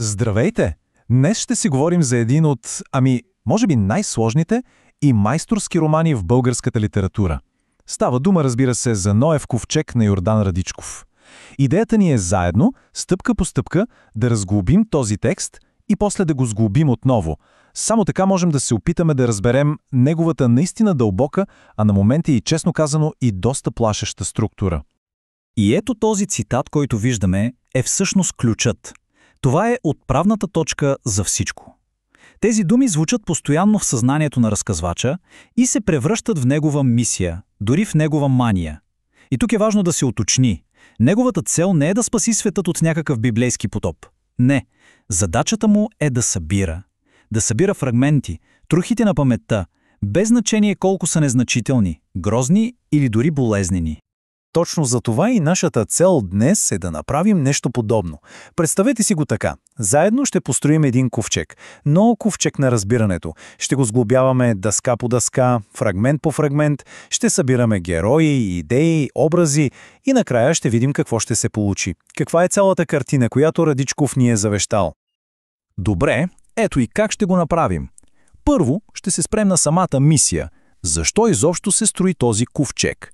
Здравейте! Днес ще си говорим за един от, може би най-сложните и майсторски романи в българската литература. Става дума, разбира се, за Ноев ковчег на Йордан Радичков. Идеята ни е заедно, стъпка по стъпка, да разглобим този текст и после да го сглобим отново. Само така можем да се опитаме да разберем неговата наистина дълбока, а на моменти и честно казано и доста плашеща структура. И ето този цитат, който виждаме, е всъщност ключът. Това е отправната точка за всичко. Тези думи звучат постоянно в съзнанието на разказвача и се превръщат в негова мисия, дори в негова мания. И тук е важно да се уточни. Неговата цел не е да спаси светът от някакъв библейски потоп. Не. Задачата му е да събира. Да събира фрагменти, трохите на паметта, без значение колко са незначителни, грозни или дори болезнени. Точно за това и нашата цел днес е да направим нещо подобно. Представете си го така. Заедно ще построим един ковчег, но ковчег на разбирането. Ще го сглобяваме дъска по дъска, фрагмент по фрагмент, ще събираме герои, идеи, образи и накрая ще видим какво ще се получи. Каква е цялата картина, която Радичков ни е завещал? Добре, ето и как ще го направим. Първо ще се спрем на самата мисия. Защо изобщо се строи този ковчег?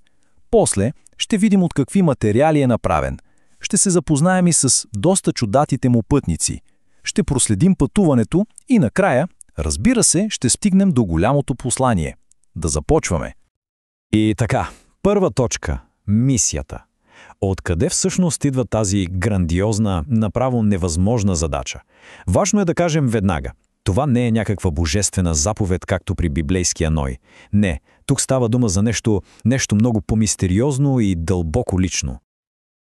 После ще видим от какви материали е направен. Ще се запознаем и с доста чудатите му пътници. Ще проследим пътуването и накрая, разбира се, ще стигнем до голямото послание. Да започваме. И така, първа точка – мисията. Откъде всъщност идва тази грандиозна, направо невъзможна задача? Важно е да кажем веднага. Това не е някаква божествена заповед, както при библейския Ной. Не, тук става дума за нещо много по-мистериозно и дълбоко лично.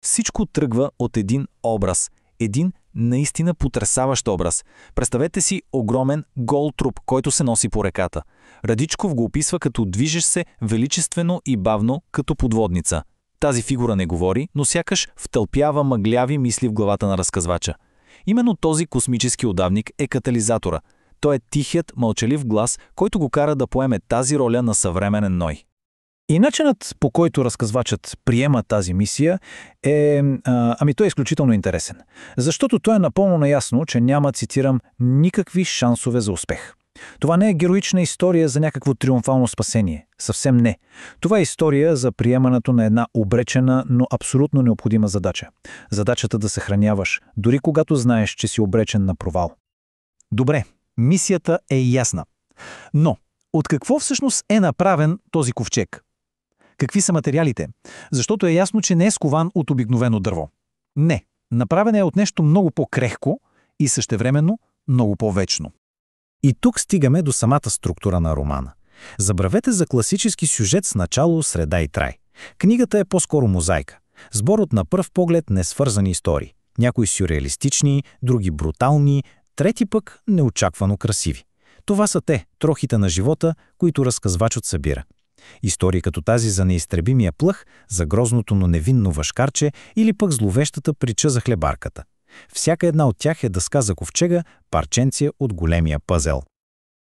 Всичко тръгва от един образ, един наистина потресаващ образ. Представете си огромен гол труп, който се носи по реката. Радичков го описва като движещ се величествено и бавно, като подводница. Тази фигура не говори, но сякаш втълпява мъгляви мисли в главата на разказвача. Именно този космически удавник е катализатора. Той е тихият, мълчалив глас, който го кара да поеме тази роля на съвременен Ной. И начинът, по който разказвачът приема тази мисия, той е изключително интересен. Защото той е напълно наясно, че няма, цитирам, никакви шансове за успех. Това не е героична история за някакво триумфално спасение. Съвсем не. Това е история за приемането на една обречена, но абсолютно необходима задача. Задачата да съхраняваш, дори когато знаеш, че си обречен на провал. Добре, мисията е ясна. Но от какво всъщност е направен този ковчег? Какви са материалите? Защото е ясно, че не е скован от обикновено дърво. Не, направен е от нещо много по-крехко и същевременно много по-вечно. И тук стигаме до самата структура на романа. Забравете за класически сюжет с начало, среда и край. Книгата е по-скоро мозайка. Сбор от на пръв поглед несвързани истории. Някои сюрреалистични, други брутални, трети пък неочаквано красиви. Това са те, трохите на живота, които разказвачът събира. Истории като тази за неизтребимия плъх, за грозното, но невинно въшкарче или пък зловещата притча за хлебарката. Всяка една от тях е дъска за ковчега, парченце от големия пъзел.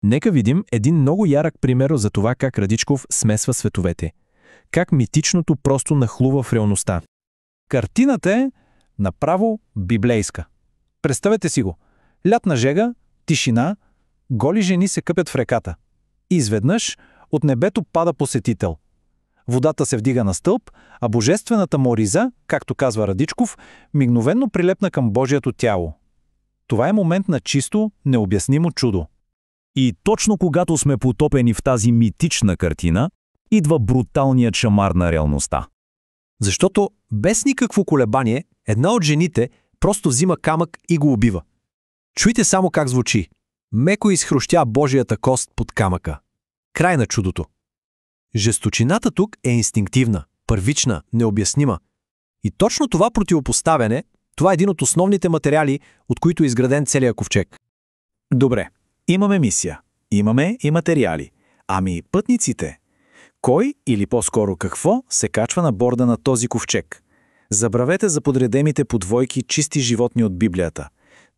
Нека видим един много ярък пример за това как Радичков смесва световете. Как митичното просто нахлува в реалността. Картината е направо библейска. Представете си го. Лятна жега, тишина, голи жени се къпят в реката. Изведнъж от небето пада посетител. Водата се вдига на стълб, а божествената му риза, както казва Радичков, мигновенно прилепна към Божието тяло. Това е момент на чисто, необяснимо чудо. И точно когато сме потопени в тази митична картина, идва бруталният шамар на реалността. Защото без никакво колебание една от жените просто взима камък и го убива. Чуйте само как звучи. Меко изхрущя Божията кост под камъка. Край на чудото. Жесточината тук е инстинктивна, първична, необяснима. И точно това противопоставяне, това е един от основните материали, от които е изграден целият ковчег. Добре, имаме мисия, имаме и материали. Ами пътниците? Кой или по-скоро какво се качва на борда на този ковчег? Забравете за подредемите подвойки чисти животни от Библията.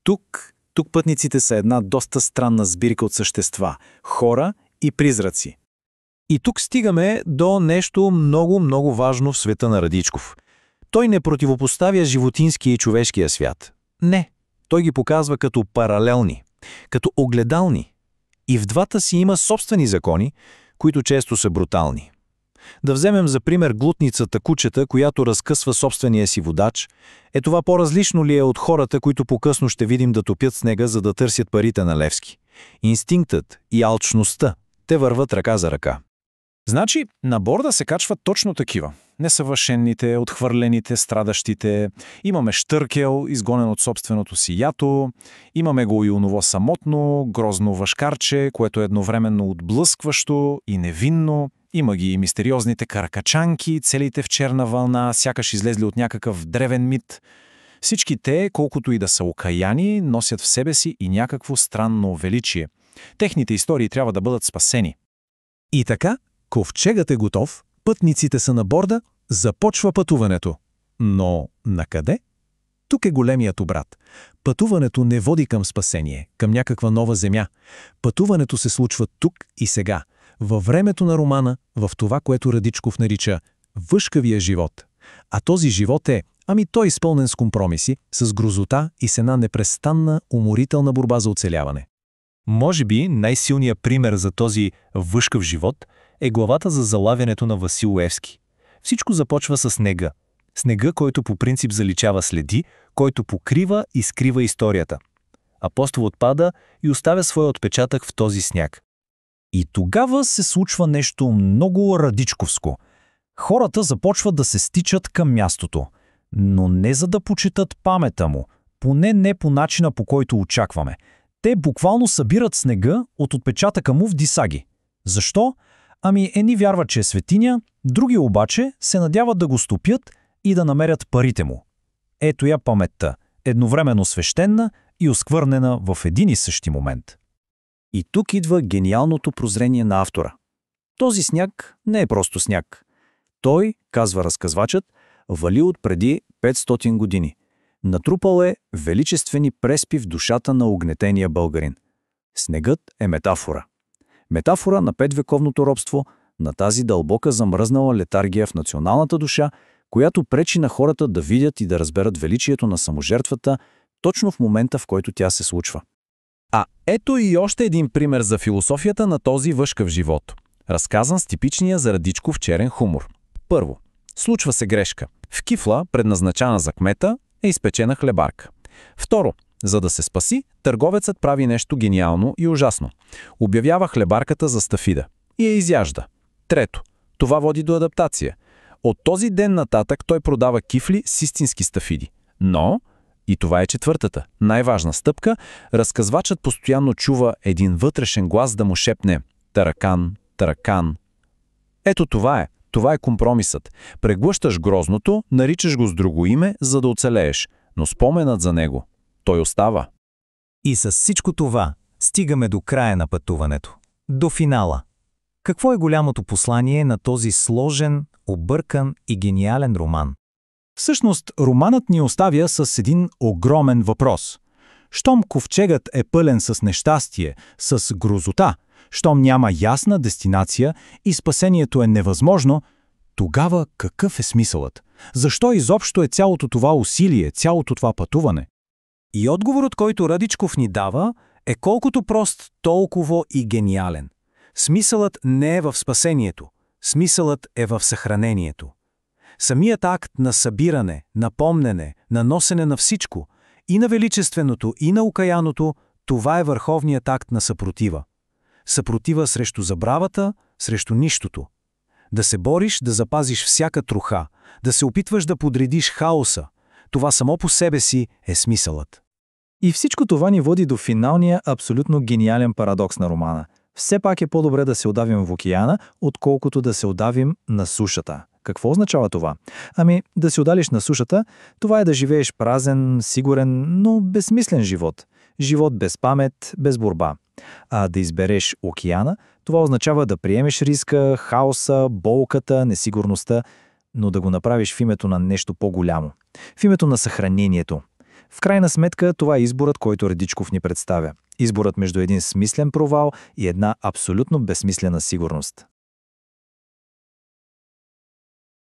Тук пътниците са една доста странна сбирка от същества, хора и призраци. И тук стигаме до нещо много важно в света на Радичков. Той не противопоставя животинския и човешкия свят. Не, Той ги показва като паралелни, като огледални. И в двата си има собствени закони, които често са брутални. Да вземем за пример глутницата кучета, която разкъсва собствения си водач. Това по-различно ли е от хората, които по-късно ще видим да топят снега, за да търсят парите на Левски? Инстинктът и алчността, те върват ръка за ръка. Значи, на борда се качват точно такива. Несъвършените, отхвърлените, страдащите. Имаме щъркел, изгонен от собственото си ято. Имаме го и оново самотно, грозно въшкарче, което е едновременно отблъскващо и невинно. Има ги и мистериозните каракачанки, целите в черна вълна, сякаш излезли от някакъв древен мит. Всички те, колкото и да са окаяни, носят в себе си и някакво странно величие. Техните истории трябва да бъдат спасени. И така, ковчегът е готов, пътниците са на борда, започва пътуването. Но накъде? Тук е големият обрат. Пътуването не води към спасение, към някаква нова земя. Пътуването се случва тук и сега, във времето на романа, в това, което Радичков нарича въшкавия живот. А този живот е, той е изпълнен с компромиси, с грозота и с една непрестанна, уморителна борба за оцеляване. Може би най-силният пример за този въшкав живот е главата за залавянето на Васил Левски. Всичко започва с снега. Снега, който по принцип заличава следи, който покрива и скрива историята. Апостол отпада и оставя своя отпечатък в този сняг. И тогава се случва нещо много радичковско. Хората започват да се стичат към мястото, но не за да почитат памета му, поне не по начина, по който очакваме. Те буквално събират снега от отпечатъка му в дисаги. Защо? Едни вярват, че е светиня, други обаче се надяват да го стопят и да намерят парите му. Ето я паметта, едновременно свещена и осквърнена в един и същи момент. И тук идва гениалното прозрение на автора. Този сняг не е просто сняг. Той, казва разказвачът, вали от преди 500 години. Натрупал е величествени преспи в душата на угнетения българин. Снегът е метафора. Метафора на петвековното робство, на тази дълбока замръзнала летаргия в националната душа, която пречи на хората да видят и да разберат величието на саможертвата точно в момента, в който тя се случва. А ето и още един пример за философията на този въшкав живот, разказан с типичния за Радичков черен хумор. Първо, случва се грешка. В кифла, предназначена за кмета, е изпечена хлебарка. Второ, за да се спаси, търговецът прави нещо гениално и ужасно. Обявява хлебарката за стафида и я изяжда. Трето, това води до адаптация. От този ден нататък той продава кифли с истински стафиди. Но, и това е четвъртата, най-важна стъпка, разказвачът постоянно чува един вътрешен глас да му шепне «Таракан, таракан». Ето това е. Това е компромисът. Преглъщаш грозното, наричаш го с друго име, за да оцелееш, но споменът за него, той остава. И с всичко това стигаме до края на пътуването. До финала. Какво е голямото послание на този сложен, объркан и гениален роман? Всъщност, романът ни оставя с един огромен въпрос. Щом ковчегът е пълен с нещастие, с грозота, щом няма ясна дестинация и спасението е невъзможно, тогава какъв е смисълът? Защо изобщо е цялото това усилие, цялото това пътуване? И отговорът, който Радичков ни дава, е колкото прост, толкова и гениален. Смисълът не е в спасението, смисълът е в съхранението. Самият акт на събиране, на помнене, на носене на всичко, и на величественото, и на окаяното, това е върховният акт на съпротива. Съпротива срещу забравата, срещу нищото. Да се бориш, да запазиш всяка троха, да се опитваш да подредиш хаоса. Това само по себе си е смисълът. И всичко това ни води до финалния, абсолютно гениален парадокс на романа. Все пак е по-добре да се удавим в океана, отколкото да се удавим на сушата. Какво означава това? Да се удалиш на сушата, това е да живееш празен, сигурен, но безсмислен живот. Живот без памет, без борба. А да избереш океана, това означава да приемеш риска, хаоса, болката, несигурността, но да го направиш в името на нещо по-голямо. В името на съхранението. В крайна сметка, това е изборът, който Радичков ни представя. Изборът между един смислен провал и една абсолютно безсмислена сигурност.